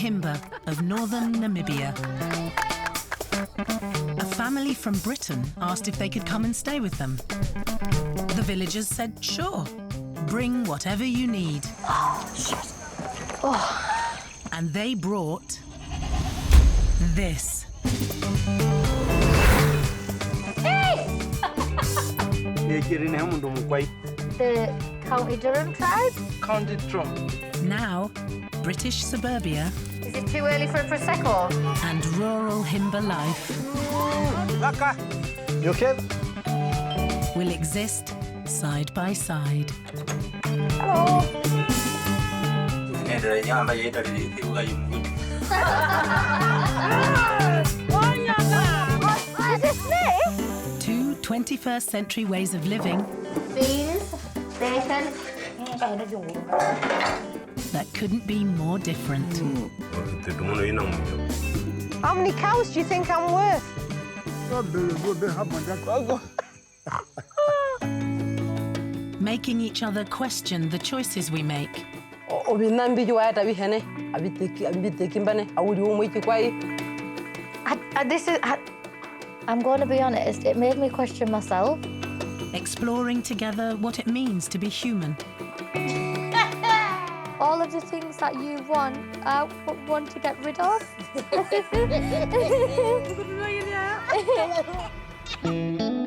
Himba of northern Namibia. A family from Britain asked if they could come and stay with them. The villagers said, sure, bring whatever you need. Oh, shit. Oh. And they brought this. Hey! The County Durham tribe? County Durham. Now, British suburbia. Is it too early for a Prosecco? And rural Himba life. Laka, you okay? Will exist side by side. Hello. Is this me? Two 21st century ways of living. Beans, bacon. That couldn't be more different. How many cows do you think I'm worth? Making each other question the choices we make. I'm going to be honest, it made me question myself. Exploring together what it means to be human. All of the things that you want, I want to get rid of.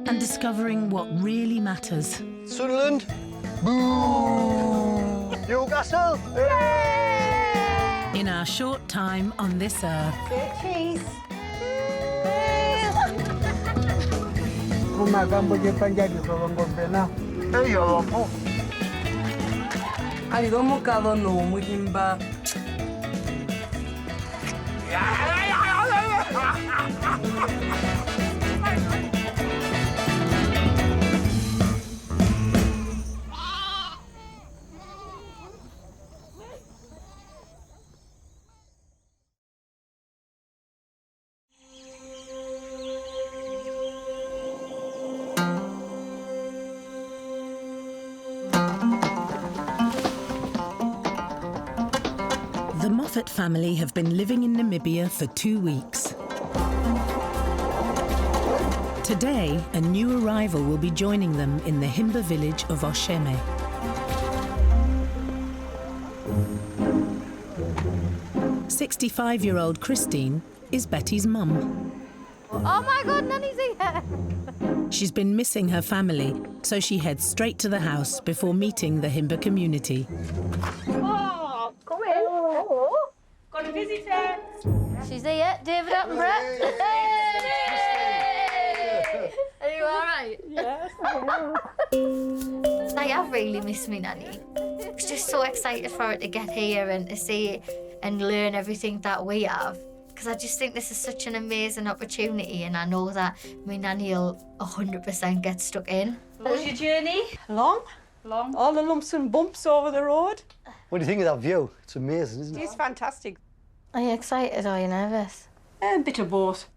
And discovering what really matters. Sunderland. Boo! Newcastle. In our short time on this earth. Cheese. Himba. The Moffat family have been living in Namibia for 2 weeks. Today, a new arrival will be joining them in the Himba village of Oshame. "65-year-old Christine is Betty's mum. Oh my God, Nanny's here! She's been missing her family, so she heads straight to the house before meeting the Himba community. Oh, come in. Hello. Got a visitor. She's here, David Attenborough. Hey! Are you all right? Yes. I have really missed me nanny. I was just so excited for her to get here and to see and learn everything that we have. Because I just think this is such an amazing opportunity, and I know that my nanny will 100% get stuck in. What was your journey? Long. All the lumps and bumps over the road. What do you think of that view? It's amazing, isn't it? It's fantastic. Are you excited or are you nervous? A bit of both.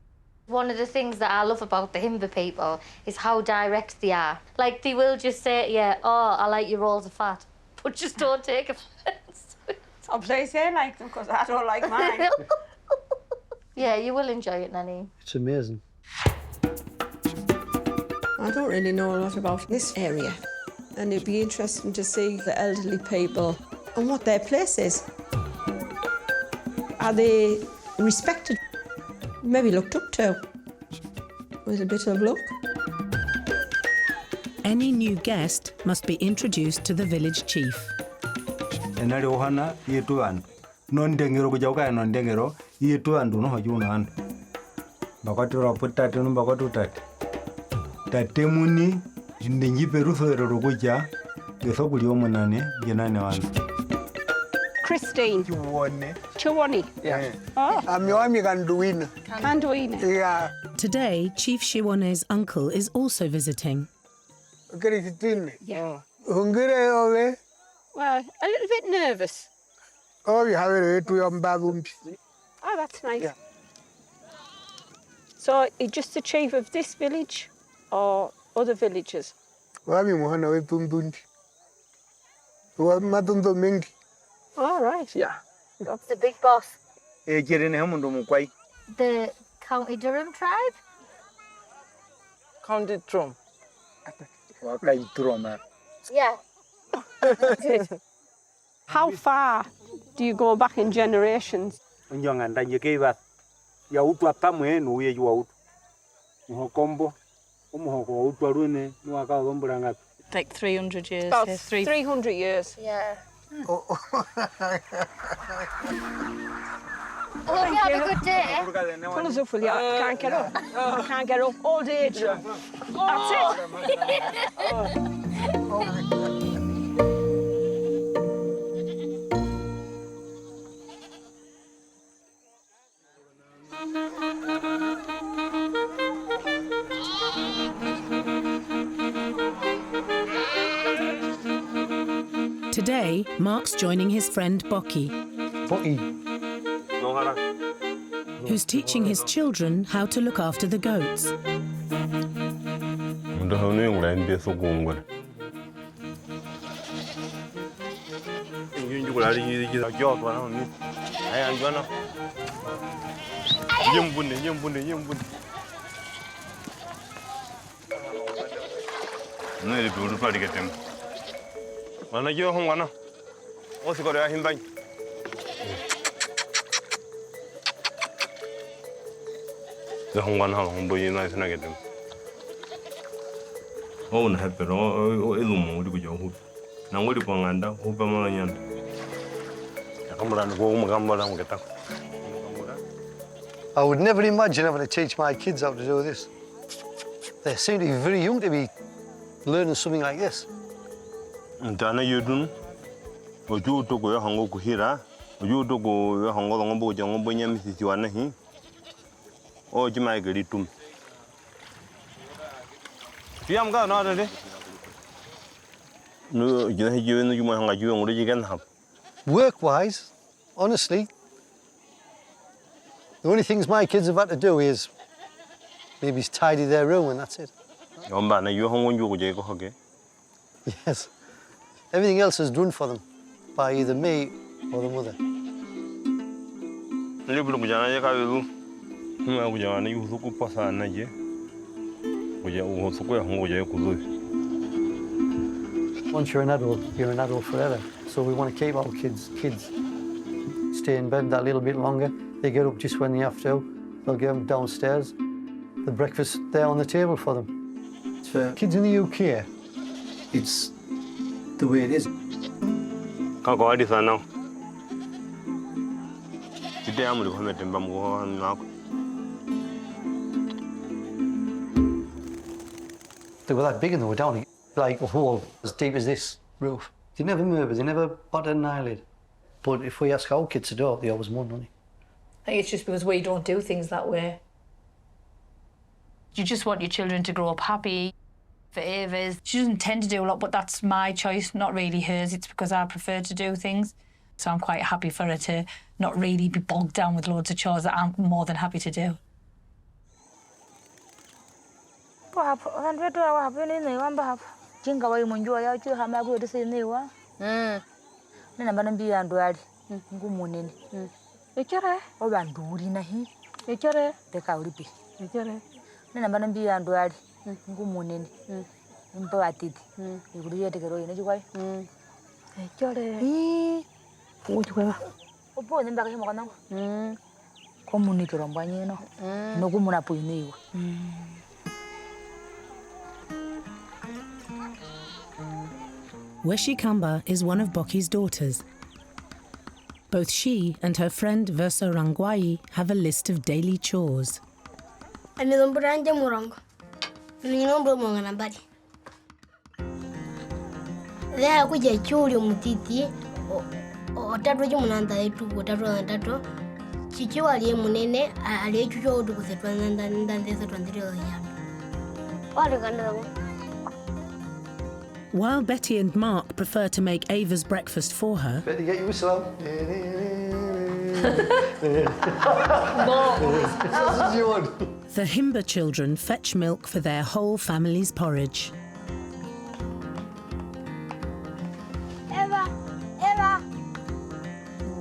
One of the things that I love about the Himba people is how direct they are. Like, they will just say, yeah, oh, I like your rolls of fat, but just don't take offence. I'll please say like them because I don't like mine. Yeah, you will enjoy it, Nanny. It's amazing. I don't really know a lot about this area, and it'd be interesting to see the elderly people and what their place is. Are they respected? Maybe looked up to? With a bit of luck? Any new guest must be introduced to the village chief. Non-dengero kujaukaya non-dengero itu andu no hajuna andu bakatu rapota tenu bakatu tatemuni ndinji peruso rokuja gesokuli omunane genane wana Christine. Chiwani. Yeah. Oh. Amiwami Kanduina. Kanduina. Yeah. Today, Chief Shiwane's uncle is also visiting. Christine. Yeah. Hungry over? Well, a little bit nervous. Oh, you have it to your baboon. Oh, that's nice. Yeah. So, you're just the chief of this village or other villages? Wami Mohana with Pumbunti. What Matumbo Mingi? All right. Yeah. That's the big boss. Jerene Hamundo Mukwai. The County Durham tribe? County Durham. Wakai Troma. Yeah. How far do you go back in generations? Young and then you gave us Yautua Tamwe, no way you out. Combo, Omoho, Rune, Nuaka Lombranga. Like 300 years. About yeah, 300 years. Yeah. Oh, Oh, you have a good day. Pull us up, will you? I can't get up. I can't get up. Old age. That's it. Today, Mark's joining his friend Boki, who's teaching his children how to look after the goats. I would never imagine having to teach my kids how to do this. They seem to be very young to be learning something like this. Dana yudun, oju to go hango kuhira, oju to go hango longo jango nyam sisiwana hi. O jima gelitum. Tiam ga na de. No, you know you might hang you and you can have. Work-wise, honestly, the only things my kids have had to do is maybe tidy their room and that's it. Yes. Everything else is done for them by either me or the mother. Once you're an adult forever. So we want to keep our kids. Stay in bed that little bit longer. They get up just when they have to. They'll get them downstairs. The breakfast there on the table for them. For kids in the UK, it's the way it is. Can't go this now. Today I'm going to come now. They were that big and they were down like a hole as deep as this roof. They never murmured, they never batted an eyelid. But if we ask our kids to do it, they always won money. I think it's just because we don't do things that way. You just want your children to grow up happy. For Ava's, she doesn't tend to do a lot, but that's my choice, not really hers. It's because I prefer to do things. So I'm quite happy for her to not really be bogged down with loads of chores that I'm more than happy to do. Weshikamba is one of Boki's daughters. Both she and her friend Verso Rangwai have a list of daily chores. While Betty and Mark prefer to make Ava's breakfast for her, Betty, get your whistle out. the Himba children fetch milk for their whole family's porridge.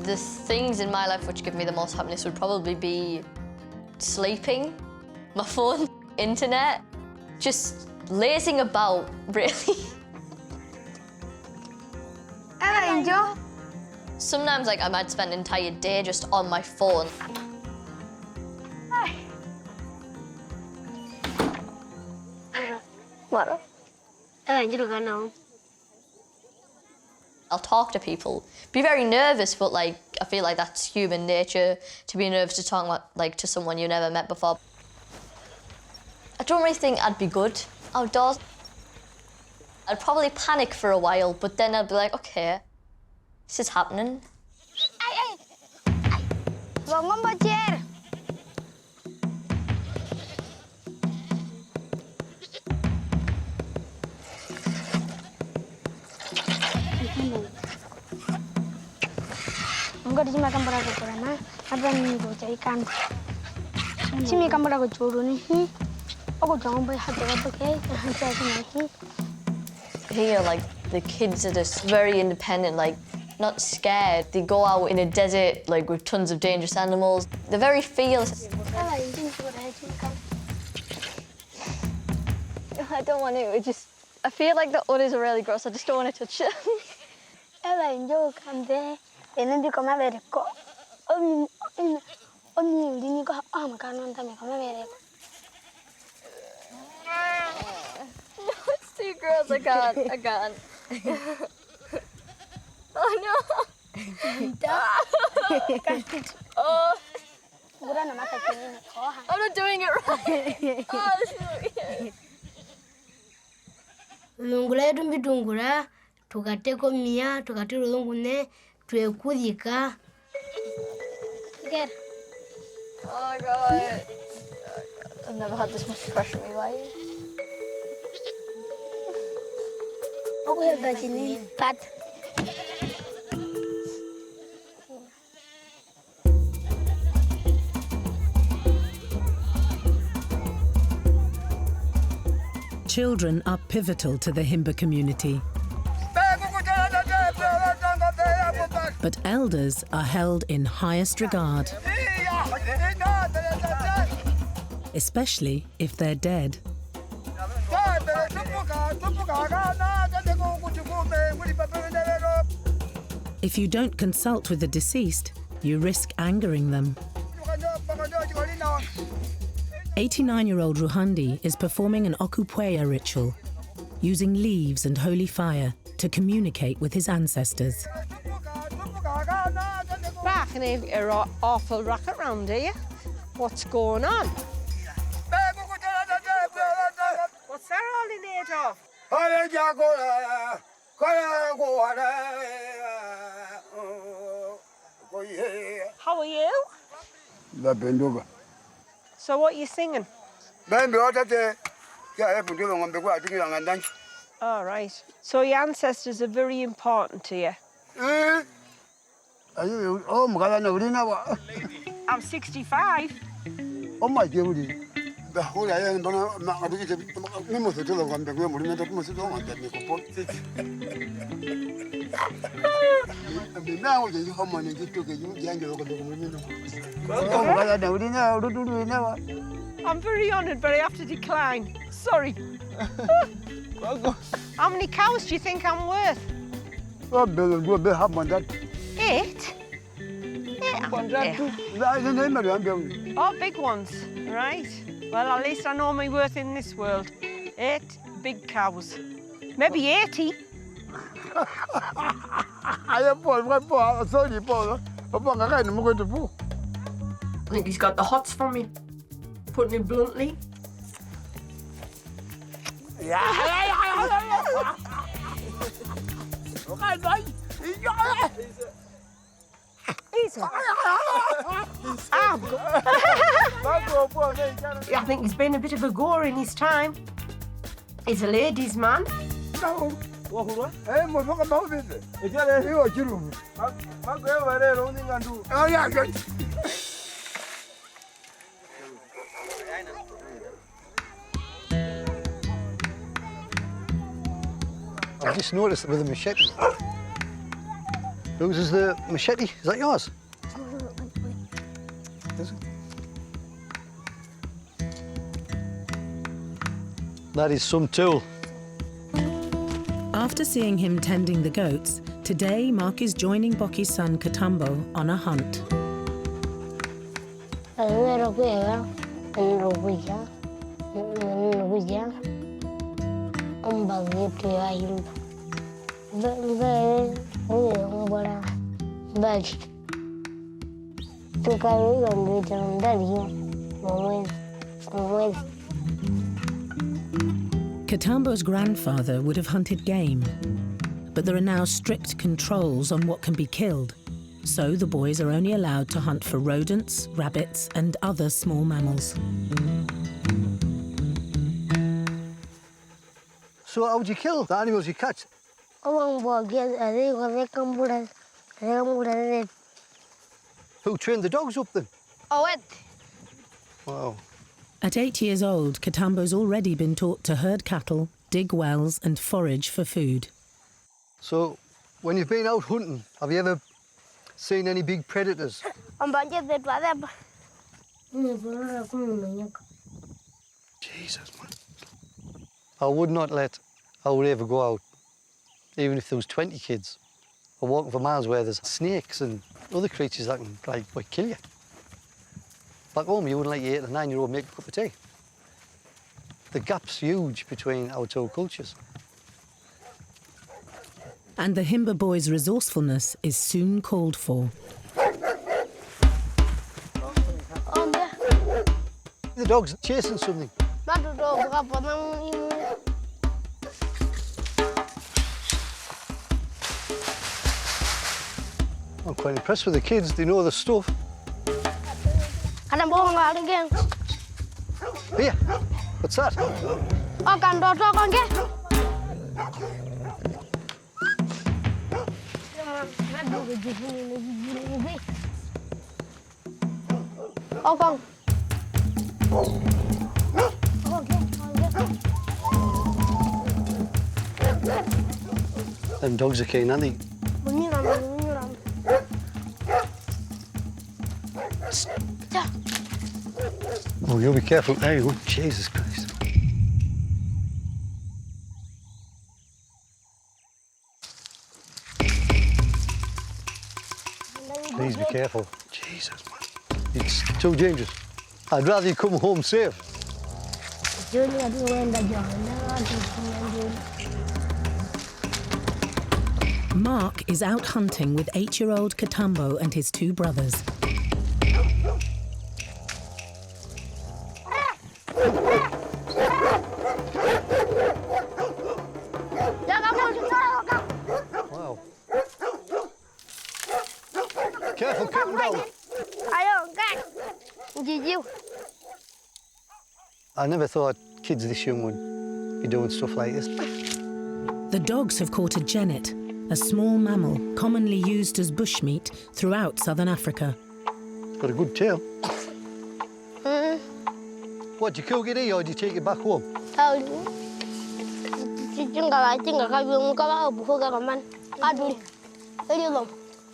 The things in my life which give me the most happiness would probably be sleeping, my phone, internet, just lazing about, really. Sometimes I might spend an entire day just on my phone. I'll talk to people, be very nervous, but I feel like that's human nature, to be nervous to talk to someone you never met before. I don't really think I'd be good outdoors. I'd probably panic for a while, but then I'd be like, okay, this is happening. Enggak makan berapa korana, apa ni go cari ikan. Cimi makan berapa jodoh ni? Aku jangan boleh hati apa ke? Hati. Here, the kids are just very independent, not scared. They go out in a desert, with tons of dangerous animals. They're very fearless. I don't want to. I feel like the others are really gross. I just don't want to touch them. No, it's two girls. I can't. Oh no. Oh. I'm not doing it right. Oh, this is weird. Lungula tumbitungura, tukateko mia, tukatiro lungune, tuekudika. Get. Oh my god. I've never had this much pressure in my life. Aku hebat ini, Pat. Children are pivotal to the Himba community. But elders are held in highest regard, especially if they're dead. If you don't consult with the deceased, you risk angering them. 89-year-old Ruhandi is performing an Okupueya ritual, using leaves and holy fire to communicate with his ancestors. Back and an awful racket round here. What's going on? What's that all in aid of? How are you? So what are you singing? All right. So your ancestors are very important to you. I'm 65. Oh my God. I'm very honoured, but I have to decline. Sorry. How many cows do you think I'm worth? 8? Oh, big ones, right. Well, at least I know my worth in this world. 8 big cows. Maybe 80. I think he's got the hots for me, putting it bluntly. Easy. I think he's been a bit of a gore in his time. He's a ladies' man. I just noticed it with the machete. Whose is the machete? Is that yours? Is it? That is some tool. After seeing him tending the goats, today Mark is joining Boki's son Katambo on a hunt. Katambo's grandfather would have hunted game, but there are now strict controls on what can be killed, so the boys are only allowed to hunt for rodents, rabbits, and other small mammals. So how would you kill the animals you catch? Who trained the dogs up then? Wow. At 8 years old, Katambo's already been taught to herd cattle, dig wells, and forage for food. So, when you've been out hunting, have you ever seen any big predators? Jesus, man. I would not let our Ava go out, even if there was 20 kids, or walking for miles where there's snakes and other creatures that can, like, kill you. Back home, you wouldn't let your 8 or 9-year-old make a cup of tea. The gap's huge between our two cultures. And the Himba boys' resourcefulness is soon called for. The dog's chasing something. I'm quite impressed with the kids. They know the stuff. Here, what's that? Them dogs are keen, aren't they? Oh, you'll be careful. There you go. Jesus Christ. Please be careful. Jesus, man. It's too dangerous. I'd rather you come home safe. Mark is out hunting with 8-year-old Katambo and his 2 brothers. Wow. Careful, cut them down. I never thought kids this young would be doing stuff like this. The dogs have caught a genet, a small mammal commonly used as bushmeat throughout southern Africa. It's got a good tail. What, do you cook it here or do you take it back home?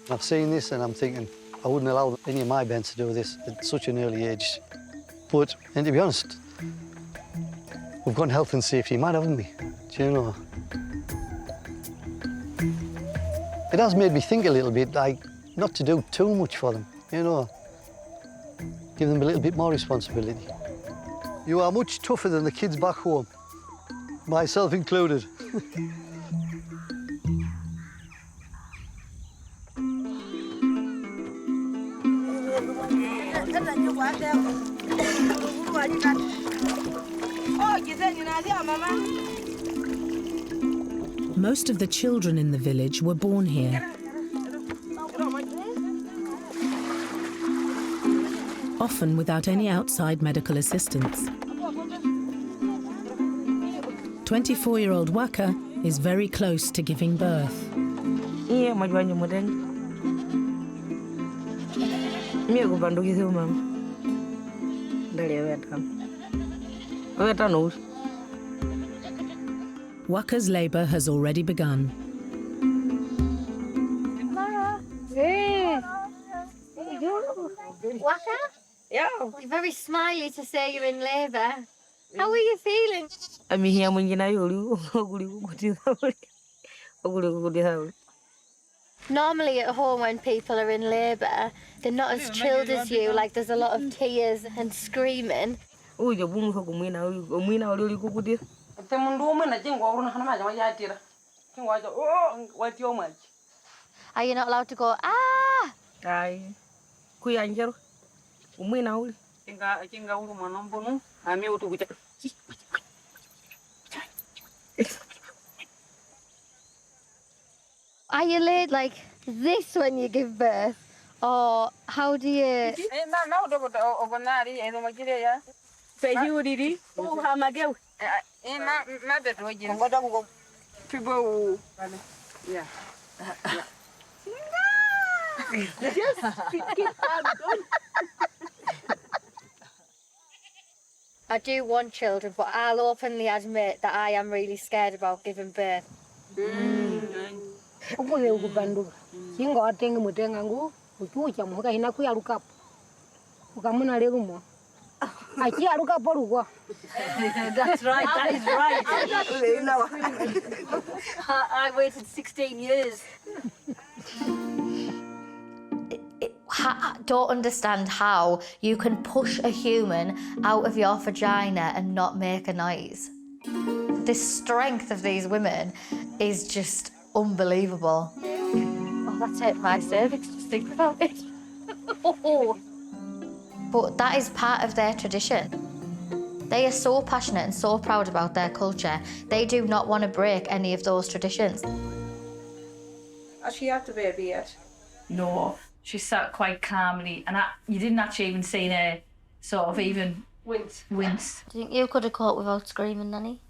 I've seen this and I'm thinking, I wouldn't allow any of my bands to do this at such an early age. But, and to be honest, we've gone health and safety mad, haven't we? Do you know? It has made me think a little bit, like, not to do too much for them, you know? Give them a little bit more responsibility. You are much tougher than the kids back home, myself included. Most of the children in the village were born here. Often without any outside medical assistance. 24-year-old Waka is very close to giving birth. Waka's labour has already begun. Waka? Yeah. You're very smiley to say you're in labour. How are you feeling? Normally at home when people are in labour, they're not as chilled as you, like there's a lot of tears and screaming. Are you not allowed to go, ah? Are you laid like this when you give birth? Or how do you... I do want children, but I'll openly admit that I am really scared about giving birth. That's right, that is right. I waited 16 years. I don't understand how you can push a human out of your vagina and not make a noise. The strength of these women is just unbelievable. Oh, that's it, my cervix, just think about it. But that is part of their tradition. They are so passionate and so proud about their culture. They do not want to break any of those traditions. Has she had the baby yet? No, she sat quite calmly, and you didn't actually even see her sort of even wince. Do you think you could have caught without screaming, Nanny?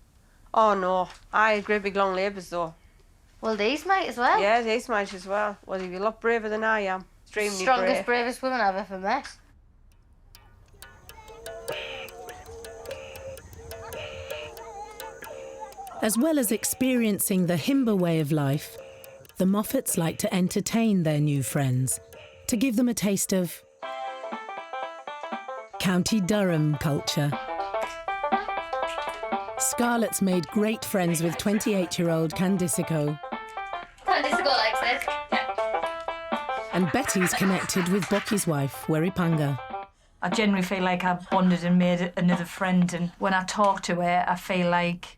Oh no, I had great big long labours though. Well, these might as well. Yeah, these might as well. Well, you're a lot braver than I am. Extremely Strongest, brave. bravest woman I've ever met. As well as experiencing the Himba way of life, the Moffats like to entertain their new friends, to give them a taste of County Durham culture. Scarlett's made great friends with 28-year-old Candisico. Candisico likes it. And Betty's connected with Boki's wife, Weripanga. I generally feel like I've bonded and made another friend, and when I talk to her, I feel like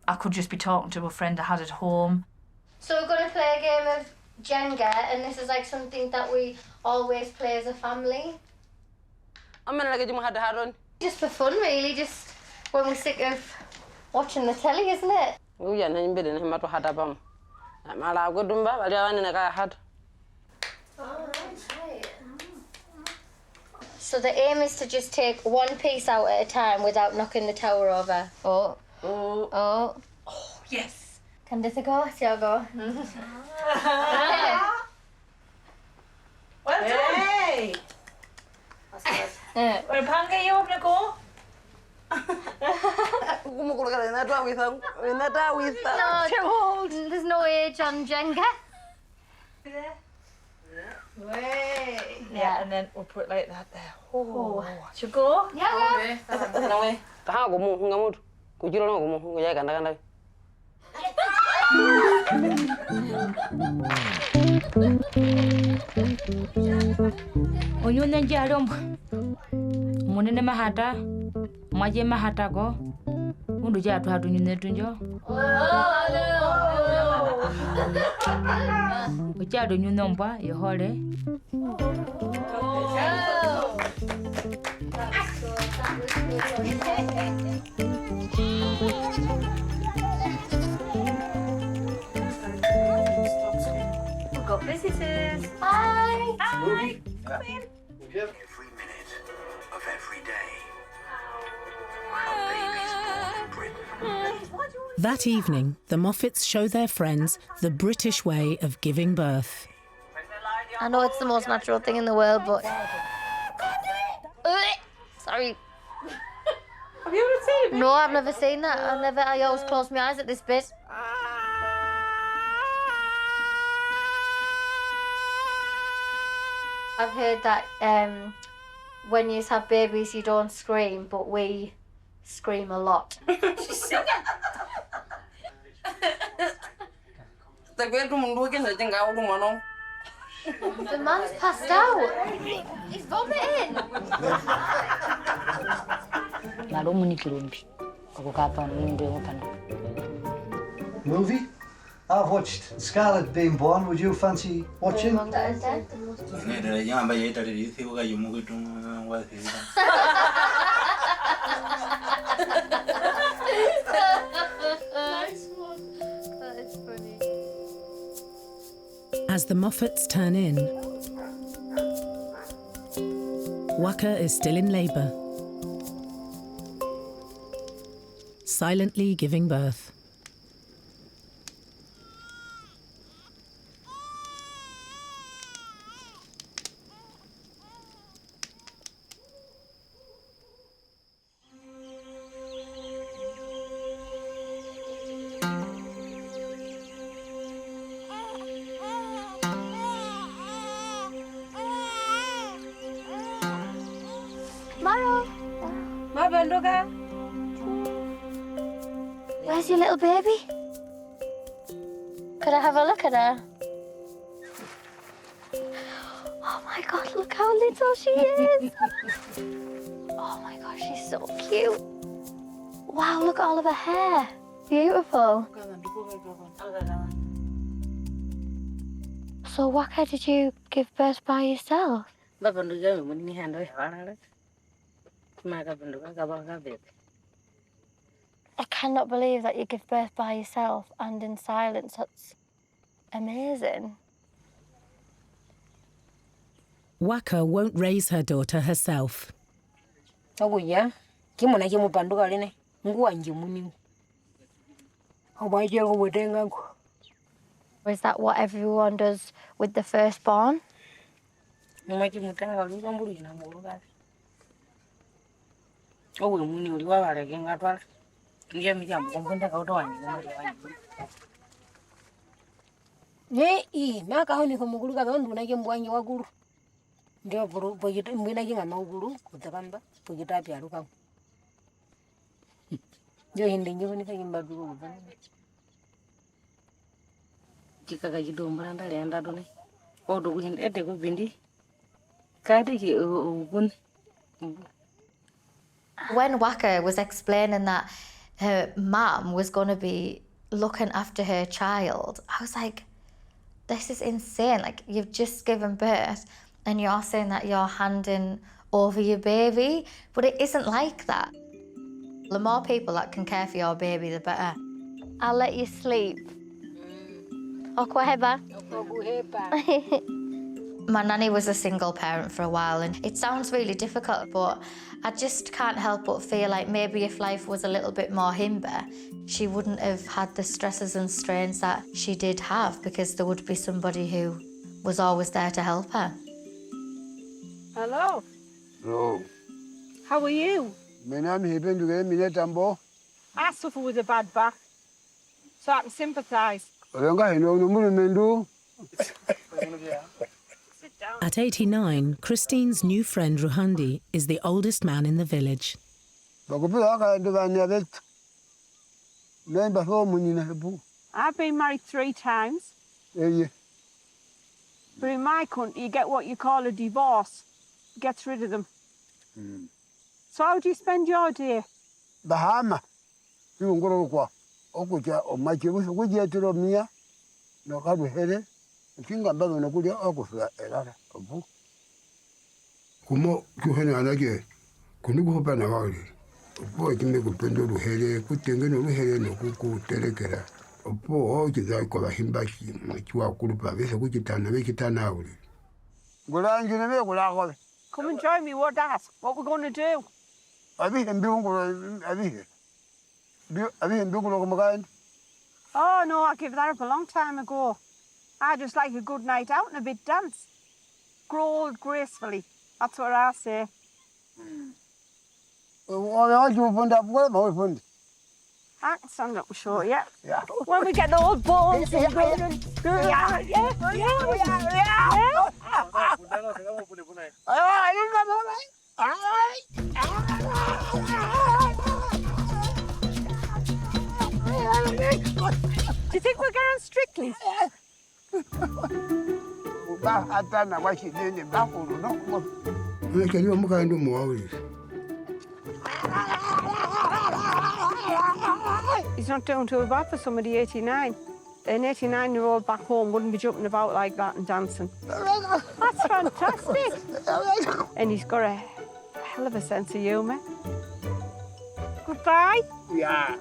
I could just be talking to a friend I had at home. So we're going to play a game of Jenga, and this is like something that we always play as a family. Just for fun, really, just when we're sick of watching the telly, isn't it? So the aim is to just take one piece out at a time without knocking the tower over. Oh. Yes. Can this go? It's your go. Well done. Hey. Weripanga, you having a go? No, too old. There's no age on Jenga. Yeah, and then we'll put it like that there. Oh. Should go? Yeah. Oyun jarum. Munene mahata. Maje mahata go. Mundu jatu hatu nyune tunjo. Ujado nyunomba yehole. We've got visitors. Hi. Hi. Every minute of every day. That evening, the Moffats show their friends the British way of giving birth. I know it's the most natural thing in the world, but... Sorry. Have you ever seen it? No, I've never seen that. I always close my eyes at this bit. I've heard that when you have babies, you don't scream, but we scream a lot. The man's passed out. He's vomiting. Movie? I've watched Scarlett being born. Would you fancy watching? That's funny. As the Moffats turn in, Waka is still in labour, silently giving birth. Where's your little baby? Could I have a look at her? Oh my God, look how little she is. Oh my gosh, she's so cute. Wow, look at all of her hair. Beautiful. So Waka, did you give birth by yourself? I cannot believe that you give birth by yourself and in silence. That's amazing. Waka won't raise her daughter herself. Was that what everyone does with the firstborn? When Waka was explaining that her mum was going to be looking after her child, I was like, this is insane. Like, you've just given birth and you're saying that you're handing over your baby, but it isn't like that. The more people that can care for your baby, the better. I'll let you sleep. Okwaheba. My nanny was a single parent for a while, and it sounds really difficult, but I just can't help but feel like maybe if life was a little bit more Himba, she wouldn't have had the stresses and strains that she did have, because there would be somebody who was always there to help her. Hello. Hello. How are you? I suffer with a bad back, so I can sympathise. At 89, Christine's new friend Ruhandi is the oldest man in the village. I've been married 3 times. But in my country, you get what you call a divorce. It gets rid of them. So how do you spend your day? Bahama. Kumo kuhene anage kunugo hopana wali. Opo ekime kupendo ruhere kutenge no ruhere no kuku terekera. Opo okiza kwa himbashi mkiwa kurupa bese kukitana bekitana uli. Gulangine me gulago. Come and join me, what that? What we're going to do? Oh no, I gave that up a long time ago. I just like a good night out and a bit dance. Grow old gracefully. That's what I say. I can stand up short, yeah. When we get the old bones and yeah. Do you think we'll get on Strictly? He's not doing too bad for somebody 89. An 89-year-old back home wouldn't be jumping about like that and dancing. That's fantastic. And he's got a hell of a sense of humour. Goodbye. Yeah.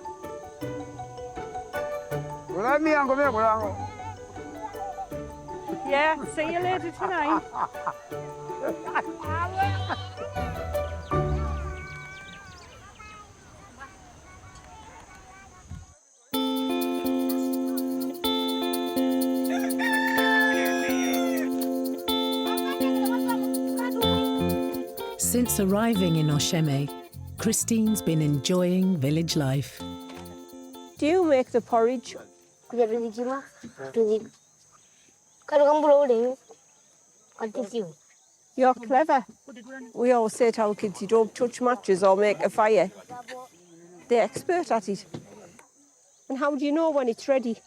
Yeah, see you later tonight. Since arriving in Oshame, Christine's been enjoying village life. Do you make the porridge? You're clever. We always say to our kids, you don't touch matches or make a fire. They're expert at it. And how do you know when it's ready?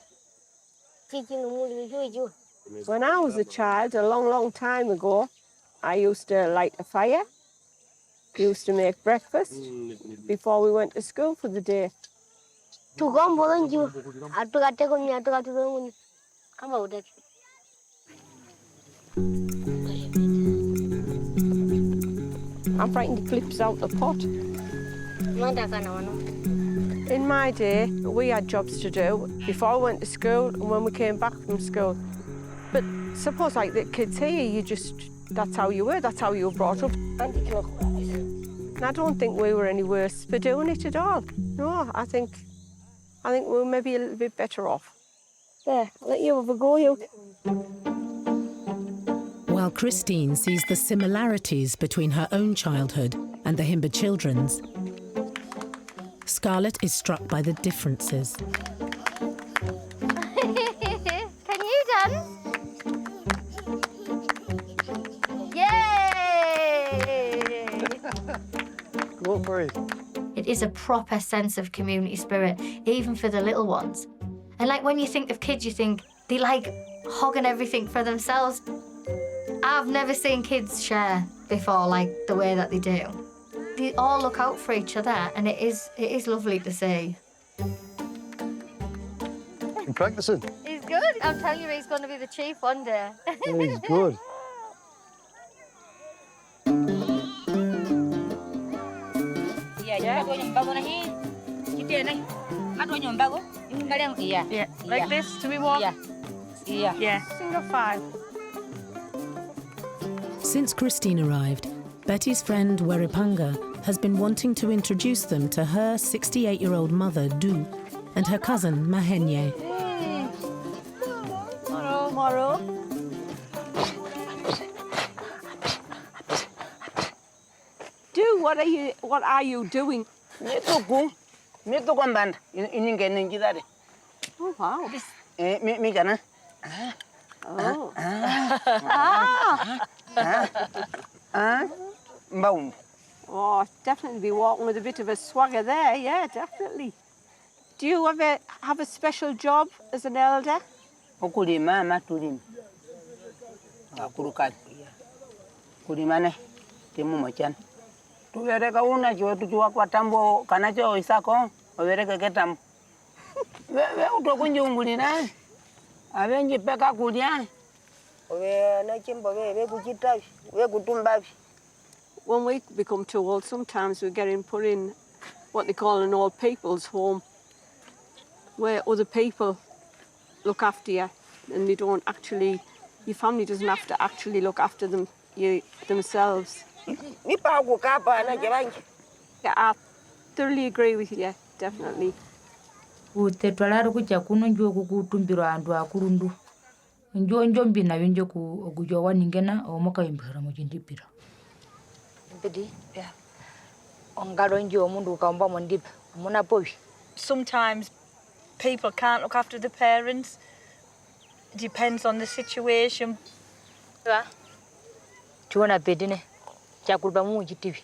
When I was a child, a long, long time ago, I used to light a fire, used to make breakfast before we went to school for the day. I'm frightened the clips out the pot. In my day, we had jobs to do before we went to school and when we came back from school. But suppose like the kids here, that's how you were, that's how you were brought up. And I don't think we were any worse for doing it at all. No, I think we were maybe a little bit better off. There, I'll let you have a go, you. While Christine sees the similarities between her own childhood and the Himba children's, Scarlett is struck by the differences. Can you dance? Yay! Go for it. It is a proper sense of community spirit, even for the little ones. And like when you think of kids, you think they like hogging everything for themselves. I've never seen kids share before like the way that they do. They all look out for each other, and it is lovely to see. You practicing? He's good. I'm telling you, he's going to be the chief one day. Yeah, he's good. Yeah, like this, do we walk? Yeah. Single file. Since Christine arrived, Betty's friend Weripanga has been wanting to introduce them to her 68-year-old mother, Du, and her cousin, Mahenye. Moro. Du, what are you doing? Oh, wow. Oh. Oh, definitely be walking with a bit of a swagger there, yeah, definitely. Do you ever have a special job as an elder? When we become too old, sometimes we're getting put in what they call an old people's home, where other people look after you and they don't actually, your family doesn't have to actually look after themselves. Yeah, I thoroughly agree with you, definitely. Sometimes people can't look after the parents. It depends on the situation. Tuona bedine. Jakulba mu jitivi.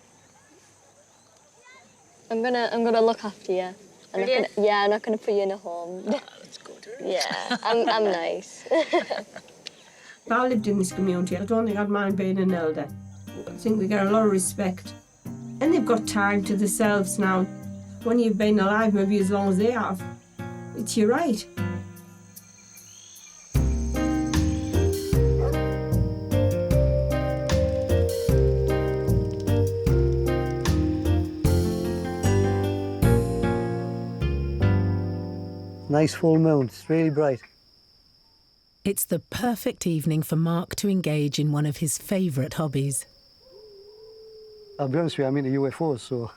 I'm gonna look after you. I'm not gonna put you in a home. That's good. Yeah, I'm nice. If I lived in this community, I don't think I'd mind being an elder. I think they get a lot of respect. And they've got time to themselves now. When you've been alive maybe as long as they have, it's your right. Nice full moon, it's really bright. It's the perfect evening for Mark to engage in one of his favourite hobbies. I'll be honest with you, I'm into UFOs, so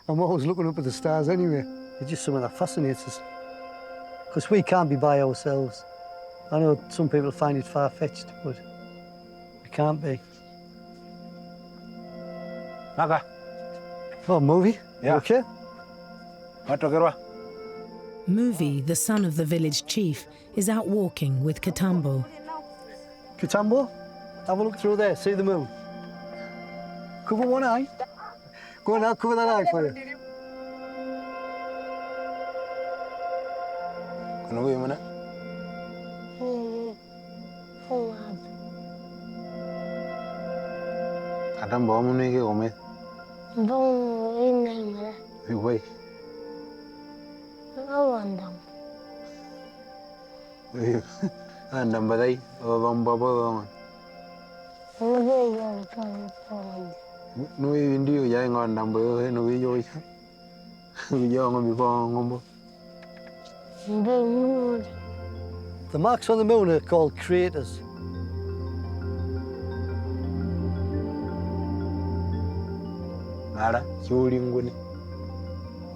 I'm always looking up at the stars anyway. It's just something that fascinates us. Because we can't be by ourselves. I know some people find it far-fetched, but we can't be. Naka. Oh, movie? Yeah. You okay? Movie, the son of the village chief, is out walking with Katambo. Katambo, have a look through there, see the moon. Cover one eye. Go on, I'll cover that eye for you. Katambo munu ke ome. Bom, inga. Wei. Awandam. Andam badai, bam baba. No Indio yang on number no yo. Young on before ngombo. The marks on the moon are called craters. Nada, chulinguni.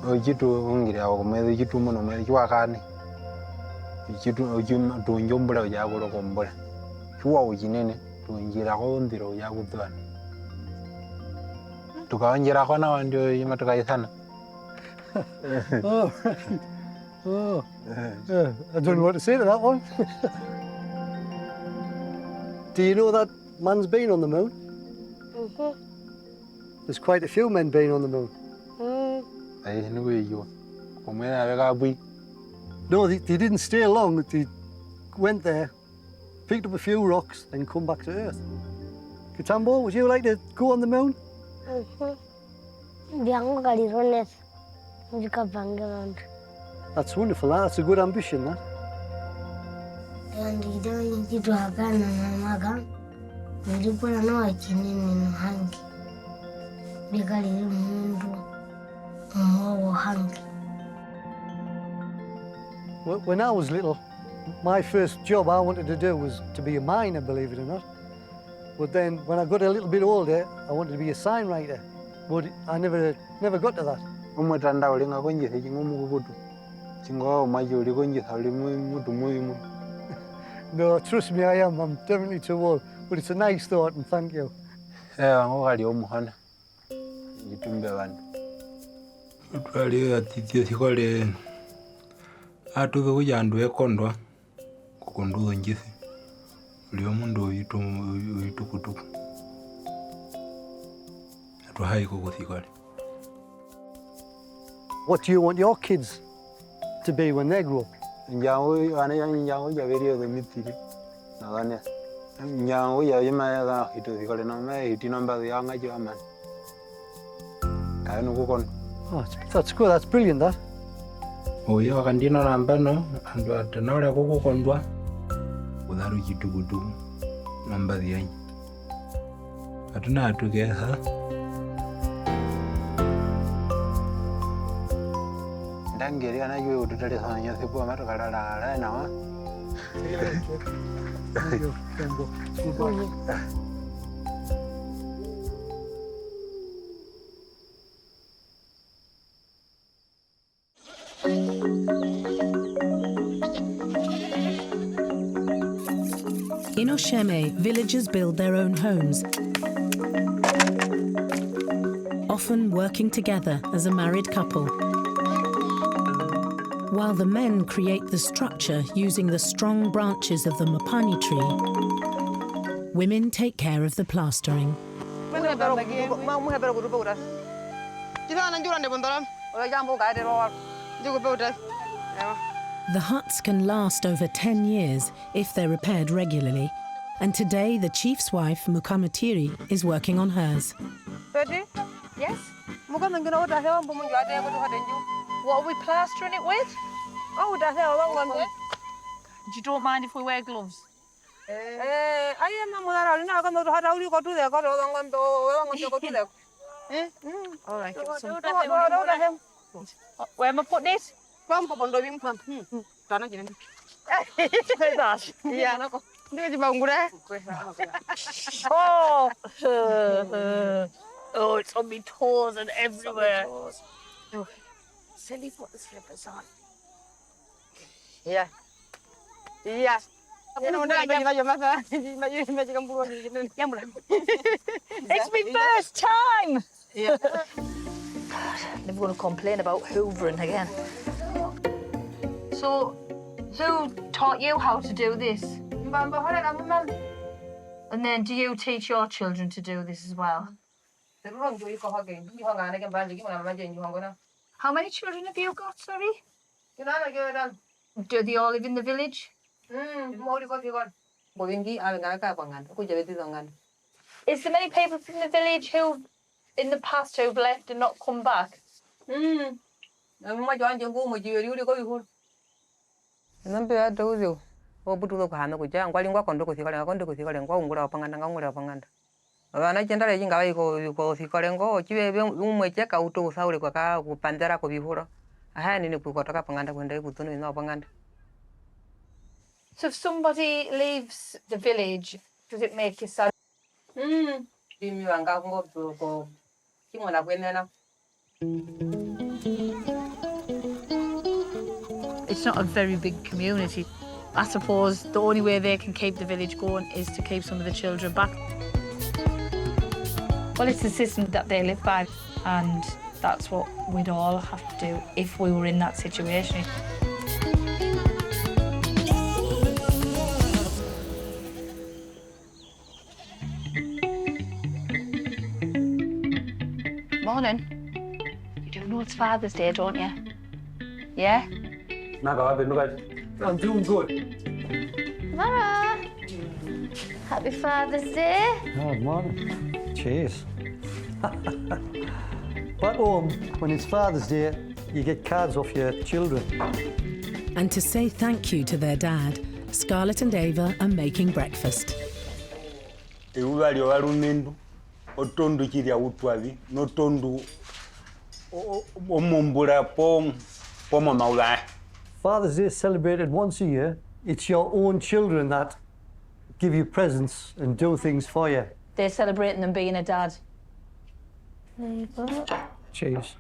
Ojitu ngiri awo medo jitu mono medo chwakani. Jitu ojum to njombula ojagolo kombola. Chwa ojinene to njira ko ndiro ojagudwa. Tukawanjira kona wandio yima tukaisana. Oh, oh. I don't know what to say to that one. Do you know that man's been on the moon? Mm-hmm. There's quite a few men been on the moon. No, they didn't stay long. They went there, picked up a few rocks, then come back to Earth. Katambo, would you like to go on the moon? That's wonderful, that. That's a good ambition, that. When I was little, my first job I wanted to do was to be a miner, believe it or not. But then when I got a little bit older, I wanted to be a sign writer. But I never got to that. No, trust me, I am. I'm definitely too old. But it's a nice thought, and thank you. Atuve kujandu ekondwa kukonduwa njisi ulio mundu uyitukutuku atuhai kukuthikali. What do you want your kids to be when they grow up? Njangu javerio the mitiri nagane njangu yima ga hituthikali no me hitinamba yanga jaman kainu kukon. Oh, that's good. That's brilliant, that. Oya wakandina nambano andu atanora kukondwa udharu jitukutuku namba dhianyi atuna atugeza ndangeri anajue ututale sanya sipo amatokalala nawa. In Oshame, villagers build their own homes, often working together as a married couple, while the men create the structure using the strong branches of the mapani tree. Women take care of the plastering. The huts can last over 10 years if they're repaired regularly, and today the chief's wife, Mukamatiri, is working on hers. Ready? Yes. What are we plastering it with? Oh, that's a long one. You don't mind if we wear gloves? I am not going to go to there. All right. Where am I putting it? Oh, it's on my toes and everywhere. Silly, put the slippers on. Yeah. Yeah. It's my first time. Yeah. God, never going to complain about hoovering again. So, who taught you how to do this? And then do you teach your children to do this as well? How many children have you got, sorry? Do they all live in the village? Is there many people from the village who, in the past, who've left and not come back? So if somebody leaves the village, does it make you sad? It's not a very big community. I suppose the only way they can keep the village going is to keep some of the children back. Well, it's the system that they live by, and that's what we'd all have to do if we were in that situation. Morning. You do know it's Father's Day, don't you? Yeah? I'm doing good. Mara! Happy Father's Day. Oh, morning. Cheers. Back home, when it's Father's Day, you get cards off your children. And to say thank you to their dad, Scarlett and Ava are making breakfast. Otondu kiria utwavi, notondu omumbura pomo maula. Father's Day is celebrated once a year. It's your own children that give you presents and do things for you. They're celebrating them being a dad. Cheers.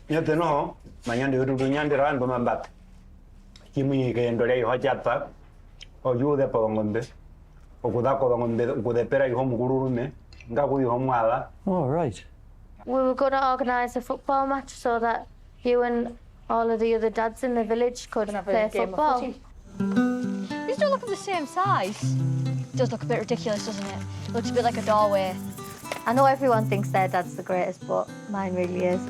Nyate no, manyande udu nyande ran bomambak. Kimi ke ndole ho japa. O yude pongombe. Okuda kodongombe ukudepera iho mugururume. Oh, right. We were going to organise a football match so that you and all of the other dads in the village could play football. These don't look of the same size. It does look a bit ridiculous, doesn't it? It looks a bit like a doorway. I know everyone thinks their dad's the greatest, but mine really is.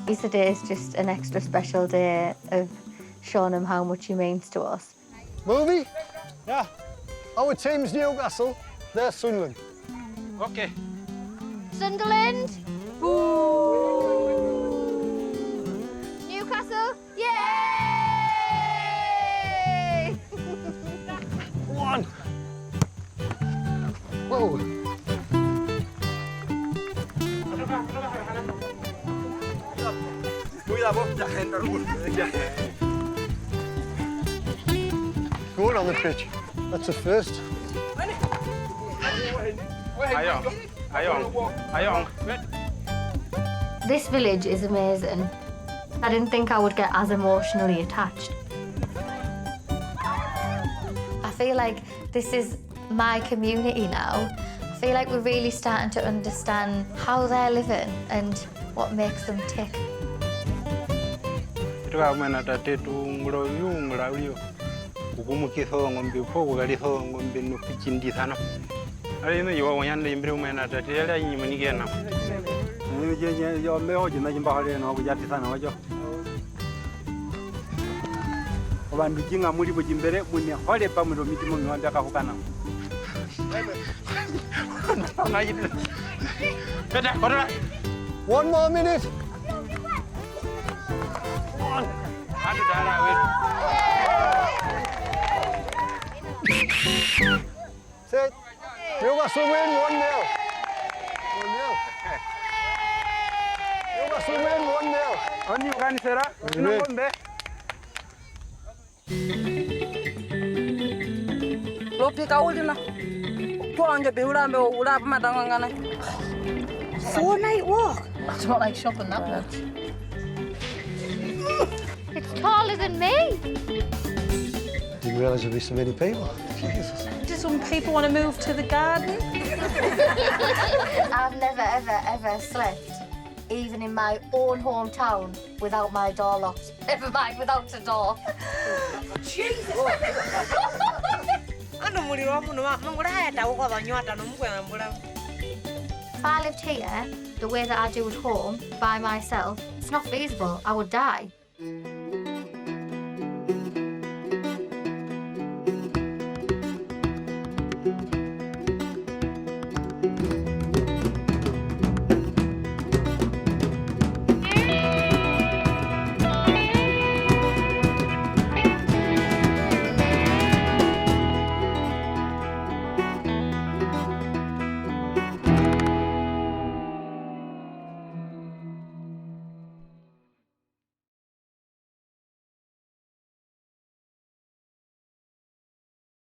Easter Day is just an extra special day of showing him how much he means to us. Movie? Yeah. Our team's Newcastle, they're Sunderland. Okay. Sunderland? Newcastle? Yay! One. Whoa. Going on the pitch. That's a first. This village is amazing. I didn't think I would get as emotionally attached. I feel like this is my community now. I feel like we're really starting to understand how they're living and what makes them tick. ukumukitho ngombe po ugalitho ngombe no pichindi sana ali no yo wanyanda imbre umena tatela nyima nigena ni je yo meo jina jimba hale no kujati sana wajo abantu jinga muri bujimbere mune hole pa mu mitimo mwanda kahukana One more minute. Sit. Newcastle win 1-0. 1-0. Newcastle win 1-0. Oni ugani sera? Ino ngombe. Lopika ulina. Tuanje bihurambe ulapa matangangana. 4-night walk. It's not like shopping that much. It's taller than me. Didn't realise there'd be so many people. Jesus. Do some people want to move to the garden? I've never, ever slept, even in my own hometown, without my door locked. Never mind, without a door. Jesus! If I lived here, the way that I do at home, by myself, it's not feasible. I would die.